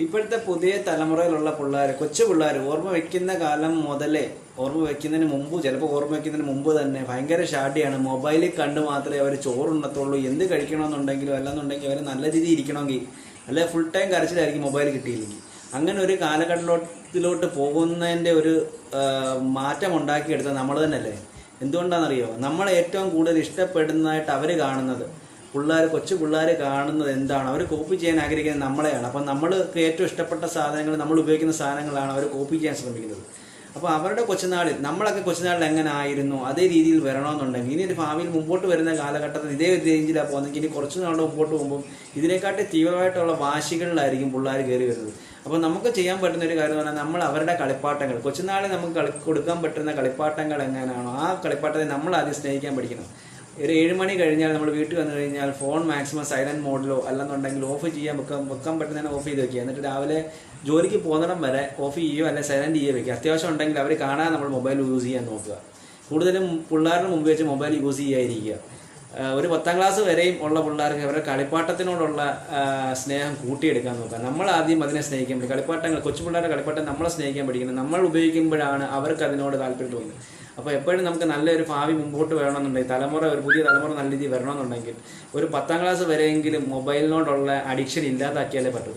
ഇപ്പോഴത്തെ പുതിയ തലമുറയിലുള്ള പിള്ളേർ, കൊച്ചു പിള്ളേർ ഓർമ്മ വെക്കുന്ന കാലം മുതലേ, ഓർമ്മ വെക്കുന്നതിന് മുമ്പ്, ചിലപ്പോൾ ഓർമ്മ വെക്കുന്നതിന് മുമ്പ് തന്നെ ഭയങ്കര ഷാഡിയാണ്. മൊബൈലിൽ കണ്ട് മാത്രമേ അവർ ചോറുണ്ണത്തുള്ളൂ. എന്ത് കഴിക്കണമെന്നുണ്ടെങ്കിലും അല്ലെന്നുണ്ടെങ്കിൽ അവർ നല്ല രീതിയിൽ ഇരിക്കണമെങ്കിൽ, അല്ലെ ഫുൾ ടൈം കരച്ചിലായിരിക്കും മൊബൈൽ കിട്ടിയില്ലെങ്കിൽ. അങ്ങനെ ഒരു കാലഘട്ടത്തിലോട്ട് പോകുന്നതിൻ്റെ ഒരു മാറ്റം ഉണ്ടാക്കിയെടുത്തത് നമ്മൾ തന്നെയല്ലേ? എന്തുകൊണ്ടാണെന്നറിയോ? നമ്മൾ ഏറ്റവും കൂടുതൽ ഇഷ്ടപ്പെടുന്നതായിട്ട് അവർ കാണുന്നത്, കൊച്ചു പിള്ളേർ കാണുന്നത് എന്താണ്? അവർ കോപ്പി ചെയ്യാൻ ആഗ്രഹിക്കുന്നത് നമ്മളെയാണ്. അപ്പം നമ്മൾക്ക് ഏറ്റവും ഇഷ്ടപ്പെട്ട സാധനങ്ങൾ, നമ്മൾ ഉപയോഗിക്കുന്ന സാധനങ്ങളാണ് അവർ കോപ്പി ചെയ്യാൻ ശ്രമിക്കുന്നത്. അപ്പോൾ അവരുടെ കൊച്ചുനാളിൽ, നമ്മളൊക്കെ കൊച്ചുനാളിൽ എങ്ങനെ ആയിരുന്നു അതേ രീതിയിൽ വരണമെന്നുണ്ടെങ്കിൽ, ഇനി ഒരു ഭാവിയിൽ മുമ്പോട്ട് വരുന്ന കാലഘട്ടത്തിൽ ഇതേ ഒരു റേഞ്ചിലാണ് പോകുന്നെങ്കിൽ, ഇനി കുറച്ച് നാളുടെ മുമ്പോട്ട് പോകുമ്പോൾ ഇതിനെക്കാട്ടി തീവ്രമായിട്ടുള്ള വാശികളിലായിരിക്കും പിള്ളേർ കയറി വരുന്നത്. അപ്പോൾ നമുക്ക് ചെയ്യാൻ പറ്റുന്ന ഒരു കാര്യം എന്ന് പറഞ്ഞാൽ, നമ്മൾ അവരുടെ കളിപ്പാട്ടങ്ങൾ, കൊച്ചുനാളിൽ നമുക്ക് കൊടുക്കാൻ പറ്റുന്ന കളിപ്പാട്ടങ്ങൾ എങ്ങനെയാണോ ആ കളിപ്പാട്ടത്തെ നമ്മൾ ആദ്യം സ്നേഹിക്കാൻ പഠിക്കണം. ഒരു 7 മണി കഴിഞ്ഞാൽ നമ്മൾ വീട്ടിൽ വന്നു കഴിഞ്ഞാൽ ഫോൺ മാക്സിമം സൈലന്റ് മോഡിലോ അല്ലെന്നുണ്ടെങ്കിൽ ഓഫ് ചെയ്യാൻ വെക്കാൻ പറ്റുന്നതിനെ ഓഫ് ചെയ്ത് വെക്കുക. എന്നിട്ട് രാവിലെ ജോലിക്ക് പോകുന്നിടം വരെ ഓഫ് ചെയ്യുകയോ അല്ലെങ്കിൽ സൈലന്റ് ചെയ്യുകയോ വെക്കുക. അത്യാവശ്യം ഉണ്ടെങ്കിൽ അവർ കാണാൻ നമ്മൾ മൊബൈൽ യൂസ് ചെയ്യാൻ നോക്കുക. കൂടുതലും പിള്ളേരുടെ മുമ്പ് വെച്ച് മൊബൈൽ യൂസ് ചെയ്യാതിരിക്കുക. ഒരു 10ാം ക്ലാസ് വരെയും ഉള്ള പിള്ളേർക്ക് അവരുടെ കളിപ്പാട്ടത്തിനോടുള്ള സ്നേഹം കൂട്ടിയെടുക്കാൻ നോക്കുക. നമ്മൾ ആദ്യം അതിനെ സ്നേഹിക്കാൻ പഠിക്കും. കളിപ്പാട്ടങ്ങൾ, കൊച്ചു പിള്ളേരുടെ കളിപ്പാട്ടം നമ്മളെ സ്നേഹിക്കാൻ പഠിക്കണം. നമ്മൾ ഉപയോഗിക്കുമ്പോഴാണ് അവർക്ക് അതിനോട് താല്പര്യം തോന്നുന്നത്. അപ്പോൾ എപ്പോഴും നമുക്ക് നല്ലൊരു ഭാവി മുമ്പോട്ട് വരണമെന്നുണ്ടെങ്കിൽ, ഒരു പുതിയ തലമുറ നല്ല രീതിയിൽ വരണമെന്നുണ്ടെങ്കിൽ, ഒരു 10ാം ക്ലാസ് വരെയെങ്കിലും മൊബൈലിനോടുള്ള അഡിക്ഷൻ ഇല്ലാതാക്കിയാലേ പറ്റൂ.